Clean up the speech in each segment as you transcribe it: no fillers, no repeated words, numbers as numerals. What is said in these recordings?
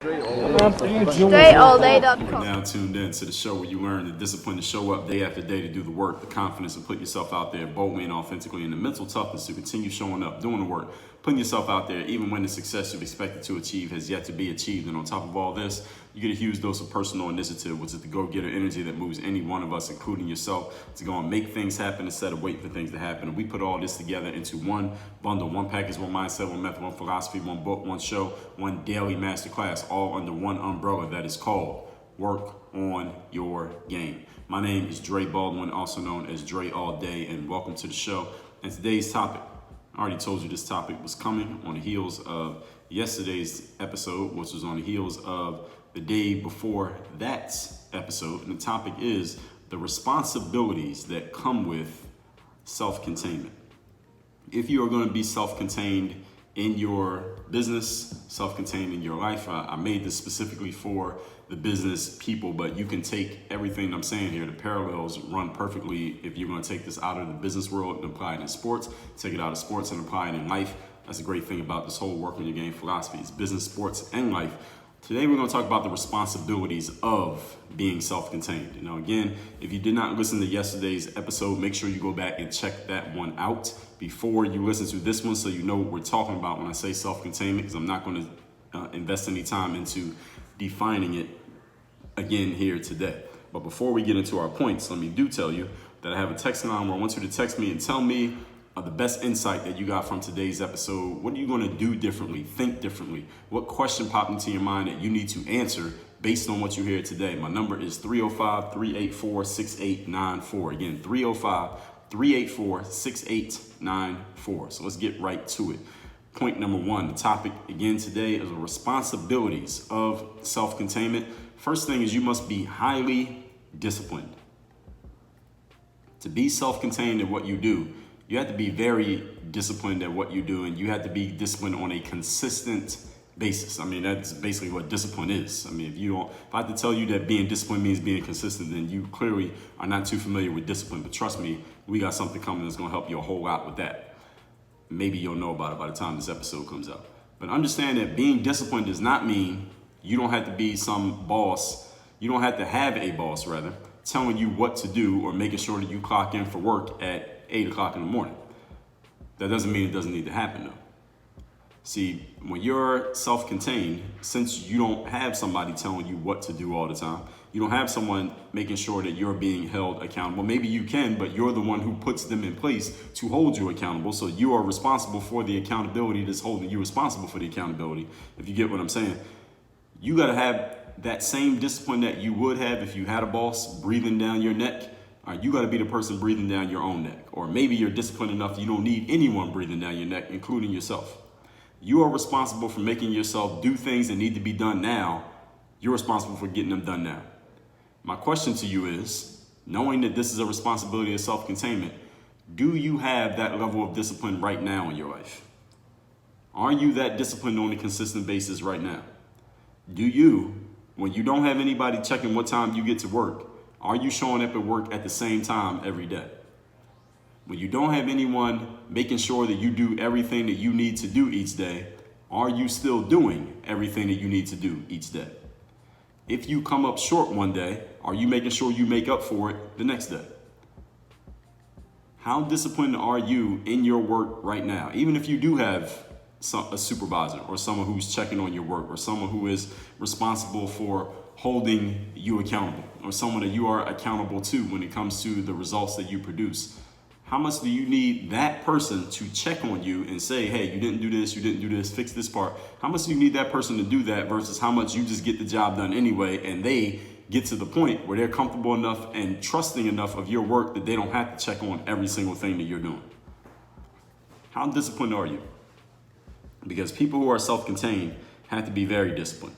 DreAllDay.com. You're now tuned in to the show where you learn the discipline to show up day after day to do the work, the confidence to put yourself out there boldly and authentically, and the mental toughness to continue showing up, doing the work, putting yourself out there even when the success you've expected to achieve has yet to be achieved. And on top of all this, you get a huge dose of personal initiative, which is the go-getter energy that moves any one of us, including yourself, to go and make things happen instead of waiting for things to happen. And we put all this together into one bundle, one package, one mindset, one method, one philosophy, one book, one show, one daily masterclass, all under one umbrella that is called Work on Your Game. My name is Dre Baldwin, also known as Dre All Day, and welcome to the show. And today's topic, I already told you this topic was coming on the heels of yesterday's episode, which was on the heels of the day before that episode. And the topic is the responsibilities that come with self-containment. If you are going to be self-contained in your business, self-contained in your life, I made this specifically for the business people, but you can take everything I'm saying here, the parallels run perfectly if you're going to take this out of the business world and apply it in sports, take it out of sports and apply it in life. That's a great thing about this whole work on your game philosophy. It's business, sports, and life. Today, we're going to talk about the responsibilities of being self-contained. Now, again, if you did not listen to yesterday's episode, make sure you go back and check that one out before you listen to this one so you know what we're talking about when I say self-containment, because I'm not going to invest any time into defining it again here today. But before we get into our points, let me tell you that I have a text line where I want you to text me and tell me the best insight that you got from today's episode. What are you going to do differently? Think differently. What question popped into your mind that you need to answer based on what you hear today? My number is 305-384-6894. Again, 305-384-6894. So let's get right to it. Point number one, the topic again today is the responsibilities of self-containment. First thing is you must be highly disciplined. To be self-contained in what you do, you have to be very disciplined at what you do, and you have to be disciplined on a consistent basis. I mean, that's basically what discipline is. I mean, if I have to tell you that being disciplined means being consistent, then you clearly are not too familiar with discipline. But trust me, we got something coming that's going to help you a whole lot with that. Maybe you'll know about it by the time this episode comes out. But understand that being disciplined does not mean you don't have to be some boss. You don't have to have a boss, rather, telling you what to do or making sure that you clock in for work at 8 o'clock in the morning. That doesn't mean it doesn't need to happen, though. See, when you're self-contained, since you don't have somebody telling you what to do all the time, you don't have someone making sure that you're being held accountable. Maybe you can, but you're the one who puts them in place to hold you accountable. So you are responsible for the accountability that's holding you responsible for the accountability, if you get what I'm saying. You got to have that same discipline that you would have if you had a boss breathing down your neck. You got to be the person breathing down your own neck. Or maybe you're disciplined enough that you don't need anyone breathing down your neck, including yourself. You are responsible for making yourself do things that need to be done now. You're responsible for getting them done now. My question to you is, knowing that this is a responsibility of self-containment, do you have that level of discipline right now in your life? Are you that disciplined on a consistent basis right now? Do you, when you don't have anybody checking what time you get to work, are you showing up at work at the same time every day? When you don't have anyone making sure that you do everything that you need to do each day, are you still doing everything that you need to do each day? If you come up short one day, are you making sure you make up for it the next day? How disciplined are you in your work right now? Even if you do have a supervisor or someone who's checking on your work or someone who is responsible for holding you accountable or someone that you are accountable to when it comes to the results that you produce. How much do you need that person to check on you and say, hey, you didn't do this, fix this part? How much do you need that person to do that versus how much you just get the job done anyway and they get to the point where they're comfortable enough and trusting enough of your work that they don't have to check on every single thing that you're doing? How disciplined are you? Because people who are self-contained have to be very disciplined.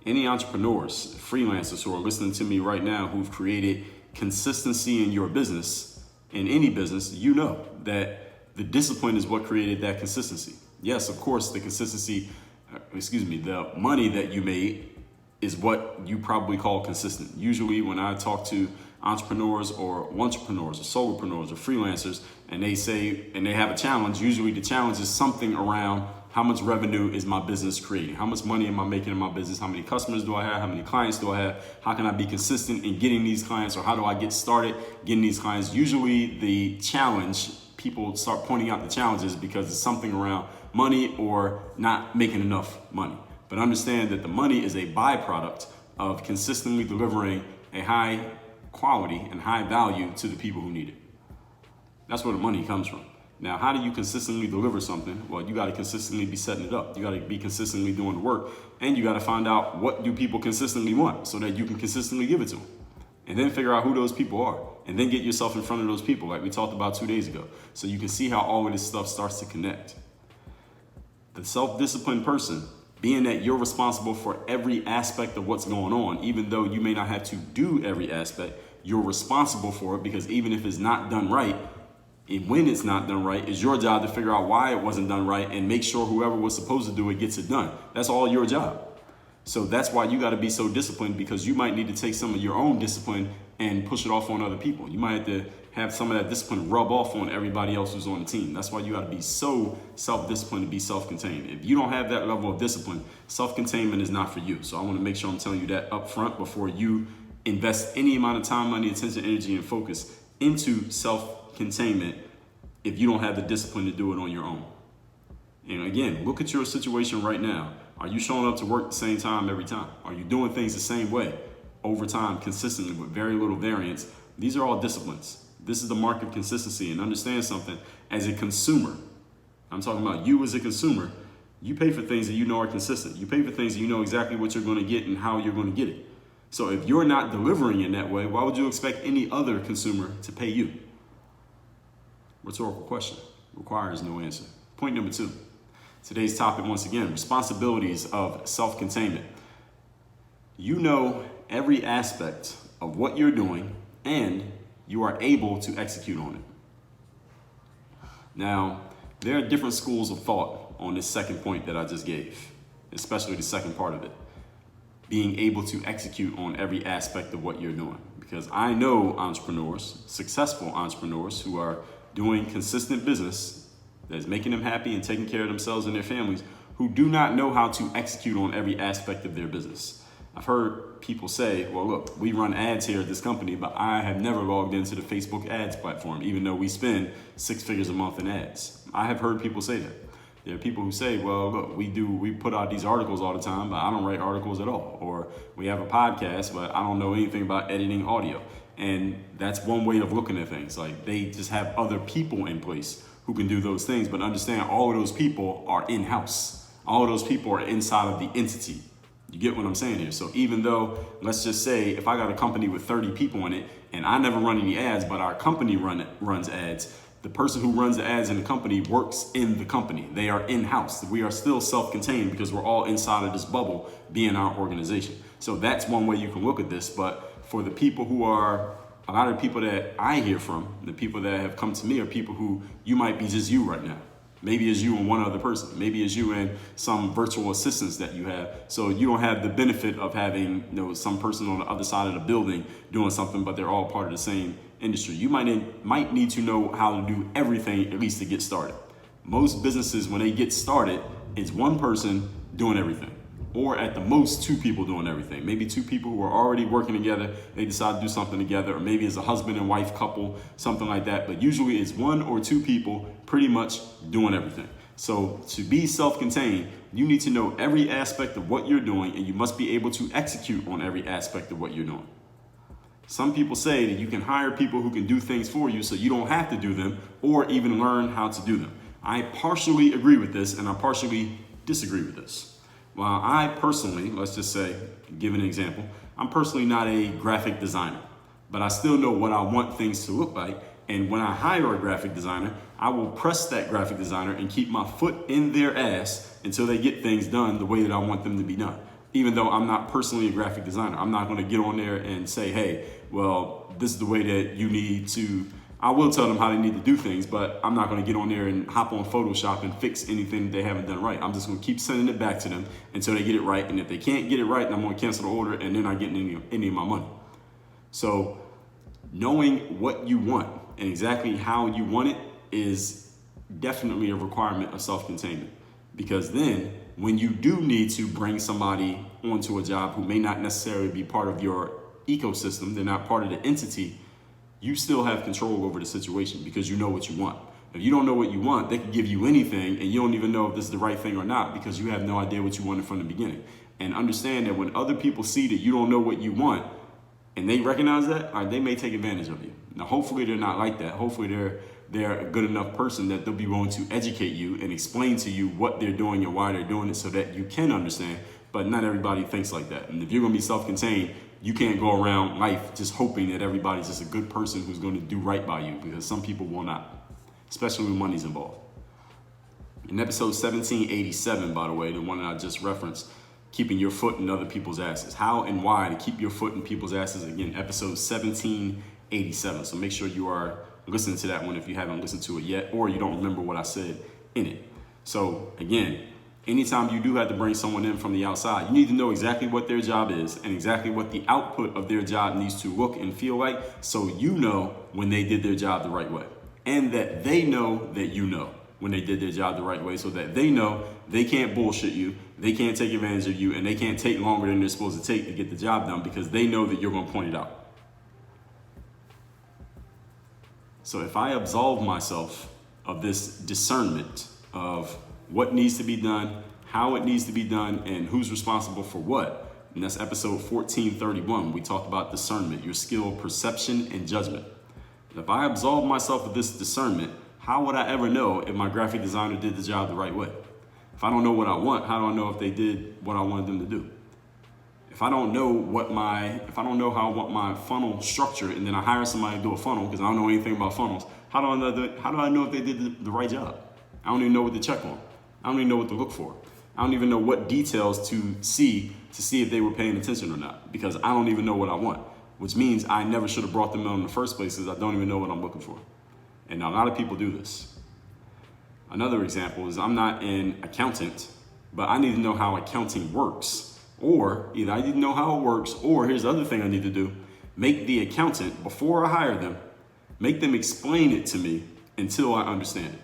Any entrepreneurs, freelancers who are listening to me right now who've created consistency in your business, in any business, you know that the discipline is what created that consistency. Yes, of course, the money that you made is what you probably call consistent. Usually when I talk to entrepreneurs or entrepreneurs or solopreneurs or freelancers and they say, and they have a challenge, usually the challenge is something around How much revenue is my business creating? How much money am I making in my business? How many customers do I have? How many clients do I have? How can I be consistent in getting these clients, or how do I get started getting these clients? Usually the challenge, people start pointing out the challenges because it's something around money or not making enough money. But understand that the money is a byproduct of consistently delivering a high quality and high value to the people who need it. That's where the money comes from. Now, how do you consistently deliver something? Well, you got to consistently be setting it up. You got to be consistently doing the work, and you got to find out what do people consistently want so that you can consistently give it to them. And then figure out who those people are, and then get yourself in front of those people like we talked about 2 days ago. So you can see how all of this stuff starts to connect. The self-disciplined person, being that you're responsible for every aspect of what's going on, even though you may not have to do every aspect, you're responsible for it, because even if it's not done right, and when it's not done right, it's your job to figure out why it wasn't done right and make sure whoever was supposed to do it gets it done. That's all your job. So that's why you got to be so disciplined, because you might need to take some of your own discipline and push it off on other people. You might have to have some of that discipline rub off on everybody else who's on the team. That's why you got to be so self-disciplined to be self-contained. If you don't have that level of discipline, self-containment is not for you. So I want to make sure I'm telling you that up front before you invest any amount of time, money, attention, energy, and focus into self-containment if you don't have the discipline to do it on your own. And again, look at your situation right now. Are you showing up to work at the same time every time? Are you doing things the same way over time, consistently, with very little variance? These are all disciplines. This is the mark of consistency. And understand something, as a consumer, I'm talking about you as a consumer, you pay for things that you know are consistent. You pay for things that you know exactly what you're going to get and how you're going to get it. So if you're not delivering in that way, why would you expect any other consumer to pay you? Rhetorical question, requires no answer. Point number 2. Today's topic, once again, responsibilities of self-containment. You know every aspect of what you're doing, and you are able to execute on it. Now, there are different schools of thought on this second point that I just gave, especially the second part of it, being able to execute on every aspect of what you're doing. Because I know entrepreneurs, successful entrepreneurs, who are doing consistent business that is making them happy and taking care of themselves and their families, who do not know how to execute on every aspect of their business. I've heard people say, well, look, we run ads here at this company, but I have never logged into the Facebook ads platform, even though we spend 6 figures a month in ads. I have heard people say that. There are people who say, well, look, we put out these articles all the time, but I don't write articles at all. Or we have a podcast, but I don't know anything about editing audio. And that's one way of looking at things. Like, they just have other people in place who can do those things. But understand, all of those people are in-house. All of those people are inside of the entity. You get what I'm saying here? So even though, let's just say, if I got a company with 30 people in it and I never run any ads, but our company runs ads, the person who runs the ads in the company works in the company. They are in-house. We are still self-contained because we're all inside of this bubble being our organization. So that's one way you can look at this. But for the people who are, a lot of the people that I hear from, the people that have come to me, are people who, you might be just you right now. Maybe it's you and one other person. Maybe it's you and some virtual assistants that you have. So you don't have the benefit of having, some person on the other side of the building doing something, but they're all part of the same industry. You might need to know how to do everything, at least to get started. Most businesses, when they get started, it's one person doing everything, or at the most 2 people doing everything. Maybe 2 people who are already working together, they decide to do something together, or maybe it's a husband and wife couple, something like that. But usually it's 1 or 2 people pretty much doing everything. So to be self-contained, you need to know every aspect of what you're doing, and you must be able to execute on every aspect of what you're doing. Some people say that you can hire people who can do things for you so you don't have to do them or even learn how to do them. I partially agree with this, and I partially disagree with this. While I personally, let's just say, give an example, I'm personally not a graphic designer, but I still know what I want things to look like. And when I hire a graphic designer, I will press that graphic designer and keep my foot in their ass until they get things done the way that I want them to be done. Even though I'm not personally a graphic designer, I'm not going to get on there and say, hey, well, this is the way that you need to. I will tell them how they need to do things, but I'm not going to get on there and hop on Photoshop and fix anything they haven't done right. I'm just going to keep sending it back to them until they get it right. And if they can't get it right, then I'm going to cancel the order, and they're not getting any of my money. So knowing what you want and exactly how you want it is definitely a requirement of self-containment, Because then when you do need to bring somebody onto a job who may not necessarily be part of your ecosystem, they're not part of the entity, you still have control over the situation because you know what you want. If you don't know what you want, they can give you anything and you don't even know if this is the right thing or not because you have no idea what you wanted from the beginning. And understand that when other people see that you don't know what you want and they recognize that, they may take advantage of you. Now, hopefully they're not like that. Hopefully they're a good enough person that they'll be willing to educate you and explain to you what they're doing and why they're doing it so that you can understand. But not everybody thinks like that. And if you're going to be self-contained, you can't go around life just hoping that everybody's just a good person who's going to do right by you, because some people will not, especially when money's involved. In episode 1787, by the way, the one that I just referenced, keeping your foot in other people's asses. How and why to keep your foot in people's asses. Again, episode 1787. So make sure you are listening to that one if you haven't listened to it yet, or you don't remember what I said in it. So again, anytime you do have to bring someone in from the outside, you need to know exactly what their job is and exactly what the output of their job needs to look and feel like, so you know when they did their job the right way, and that they know that you know when they did their job the right way, so that they know they can't bullshit you, they can't take advantage of you, and they can't take longer than they're supposed to take to get the job done because they know that you're going to point it out. So if I absolve myself of this discernment of what needs to be done, how it needs to be done, and who's responsible for what, and that's episode 1431, we talked about discernment, your skill, perception, and judgment. If I absolve myself of this discernment, how would I ever know if my graphic designer did the job the right way? If I don't know what I want, how do I know if they did what I wanted them to do? If I don't know how I want my funnel structured, and then I hire somebody to do a funnel because I don't know anything about funnels, how do I know if they did the right job? I don't even know what to check on. I don't even know what to look for. I don't even know what details to see if they were paying attention or not, because I don't even know what I want, which means I never should have brought them on in the first place because I don't even know what I'm looking for. And a lot of people do this. Another example is I'm not an accountant, but I need to know how accounting works. Or either I need to know how it works, or here's the other thing I need to do: make the accountant, before I hire them, make them explain it to me until I understand it.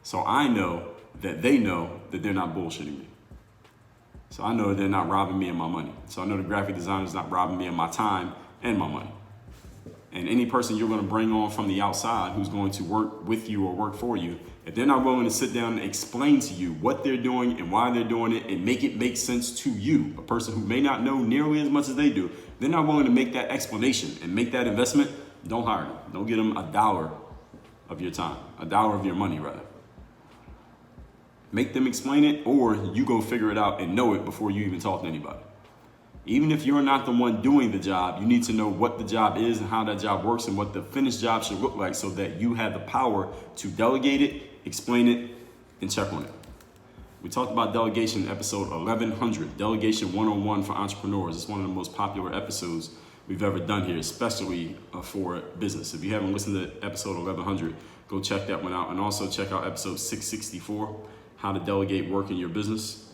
So I know that they know that they're not bullshitting me. So I know that they're not robbing me of my money. So I know the graphic designer is not robbing me of my time and my money. And any person you're going to bring on from the outside who's going to work with you or work for you, if they're not willing to sit down and explain to you what they're doing and why they're doing it and make it make sense to you, a person who may not know nearly as much as they do, they're not willing to make that explanation and make that investment, don't hire them. Don't give them $1 of your time, $1 of your money rather. Make them explain it, or you go figure it out and know it before you even talk to anybody. Even if you're not the one doing the job, you need to know what the job is and how that job works and what the finished job should look like, so that you have the power to delegate it, explain it, and check on it. We talked about delegation in episode 1100, Delegation 101 for entrepreneurs. It's one of the most popular episodes we've ever done here, especially for business. If you haven't listened to episode 1100, go check that one out. And also check out episode 664, How to Delegate Work in Your Business.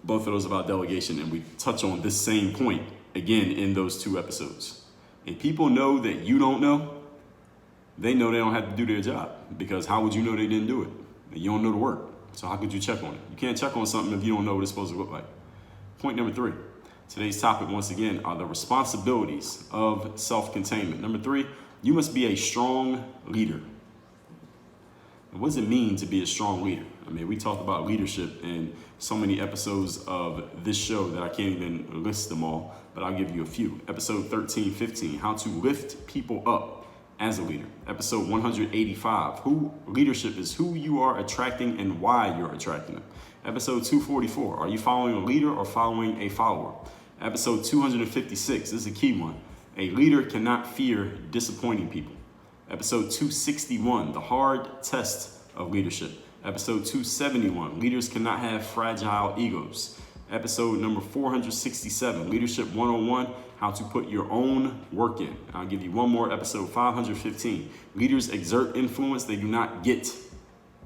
Both of those about delegation, and we touch on this same point again in those two episodes. And people know that you don't know, they know they don't have to do their job, because how would you know they didn't do it? You don't know the work, so how could you check on it? You can't check on something if you don't know what it's supposed to look like. Point number 3. Today's topic, once again, are the responsibilities of self-containment. Number 3, you must be a strong leader. And what does it mean to be a strong leader? I mean, we talked about leadership in so many episodes of this show that I can't even list them all, but I'll give you a few. Episode 1315, How to Lift People Up as a Leader. Episode 185, Leadership is who you are attracting and why you're attracting them. Episode 244, Are you following a leader or following a follower? Episode 256, this is a key one. A leader cannot fear disappointing people. Episode 261, The Hard Test of Leadership. Episode 271, Leaders Cannot Have Fragile Egos. Episode number 467, Leadership 101, How to Put Your Own Work In. I'll give you one more, episode 515, Leaders Exert Influence, They Do Not Get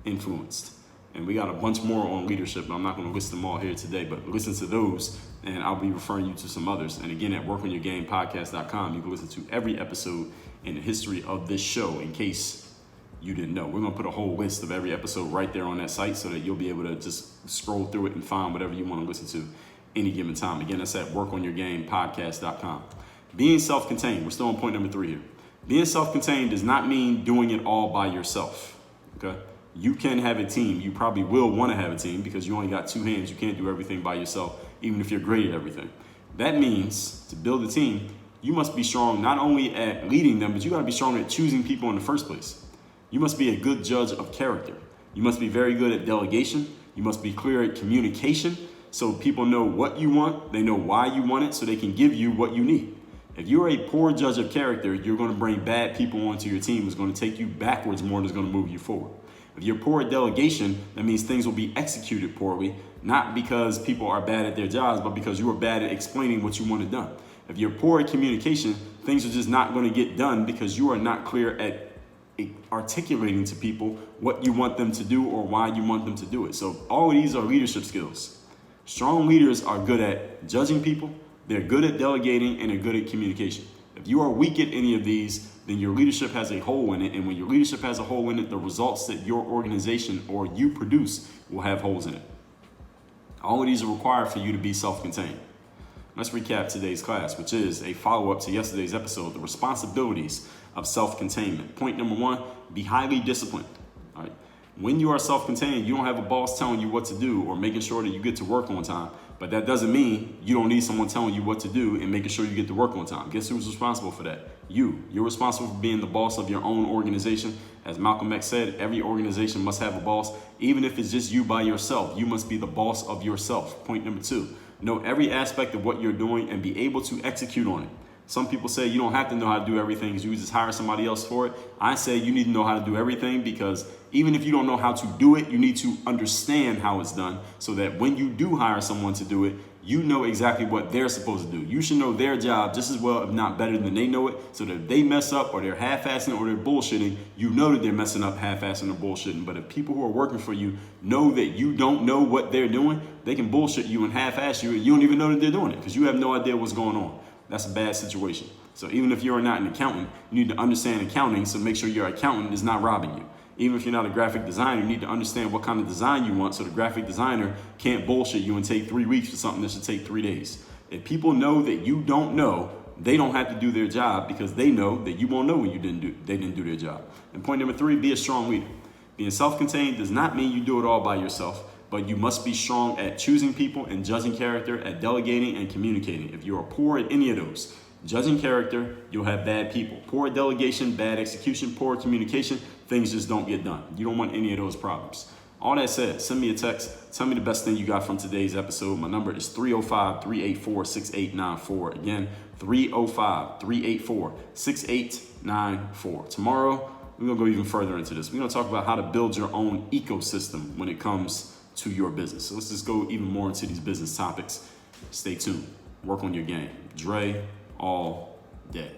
Influenced. And we got a bunch more on leadership, but I'm not going to list them all here today, but listen to those, and I'll be referring you to some others. And again, at workonyourgamepodcast.com, you can listen to every episode in the history of this show in case you didn't know. We're going to put a whole list of every episode right there on that site so that you'll be able to just scroll through it and find whatever you want to listen to any given time. Again, that's at workonyourgamepodcast.com. Being self-contained. We're still on point number 3 here. Being self-contained does not mean doing it all by yourself. Okay? You can have a team. You probably will want to have a team because you only got 2 hands. You can't do everything by yourself, even if you're great at everything. That means to build a team, you must be strong not only at leading them, but you got to be strong at choosing people in the first place. You must be a good judge of character. You must be very good at delegation. You must be clear at communication so people know what you want, they know why you want it, so they can give you what you need. If you're a poor judge of character, you're going to bring bad people onto your team. It's going to take you backwards more than it's going to move you forward. If you're poor at delegation, that means things will be executed poorly, not because people are bad at their jobs, but because you are bad at explaining what you want it done. If you're poor at communication, things are just not going to get done because you are not clear at articulating to people what you want them to do or why you want them to do it. So all of these are leadership skills. Strong leaders are good at judging people, they're good at delegating, and they're good at communication. If you are weak at any of these, then your leadership has a hole in it. And when your leadership has a hole in it, the results that your organization or you produce will have holes in it. All of these are required for you to be self-contained. Let's recap today's class, which is a follow-up to yesterday's episode, the responsibilities of self-containment. Point number 1, be highly disciplined. All right. When you are self-contained, you don't have a boss telling you what to do or making sure that you get to work on time. But that doesn't mean you don't need someone telling you what to do and making sure you get to work on time. Guess who's responsible for that? You're responsible for being the boss of your own organization. As Malcolm X said, every organization must have a boss. Even if it's just you by yourself, you must be the boss of yourself. Point number 2, know every aspect of what you're doing and be able to execute on it. Some people say you don't have to know how to do everything, you just hire somebody else for it. I say you need to know how to do everything because even if you don't know how to do it, you need to understand how it's done so that when you do hire someone to do it, you know exactly what they're supposed to do. You should know their job just as well, if not better than they know it, so that if they mess up or they're half-assing or they're bullshitting, you know that they're messing up, half-assing or bullshitting. But if people who are working for you know that you don't know what they're doing, they can bullshit you and half-ass you and you don't even know that they're doing it because you have no idea what's going on. That's a bad situation. So even if you're not an accountant, you need to understand accounting, so make sure your accountant is not robbing you. Even if you're not a graphic designer, you need to understand what kind of design you want so the graphic designer can't bullshit you and take 3 weeks for something that should take 3 days. If people know that you don't know, they don't have to do their job because they know that you won't know when they didn't do their job. And point number 3, be a strong leader. Being self-contained does not mean you do it all by yourself, but you must be strong at choosing people and judging character, at delegating and communicating. If you are poor at any of those, judging character, you'll have bad people. Poor delegation, bad execution, poor communication, things just don't get done. You don't want any of those problems. All that said, send me a text. Tell me the best thing you got from today's episode. My number is 305-384-6894. Again, 305-384-6894. Tomorrow, we're going to go even further into this. We're going to talk about how to build your own ecosystem when it comes to your business. So let's just go even more into these business topics. Stay tuned. Work on your game. Dre all day.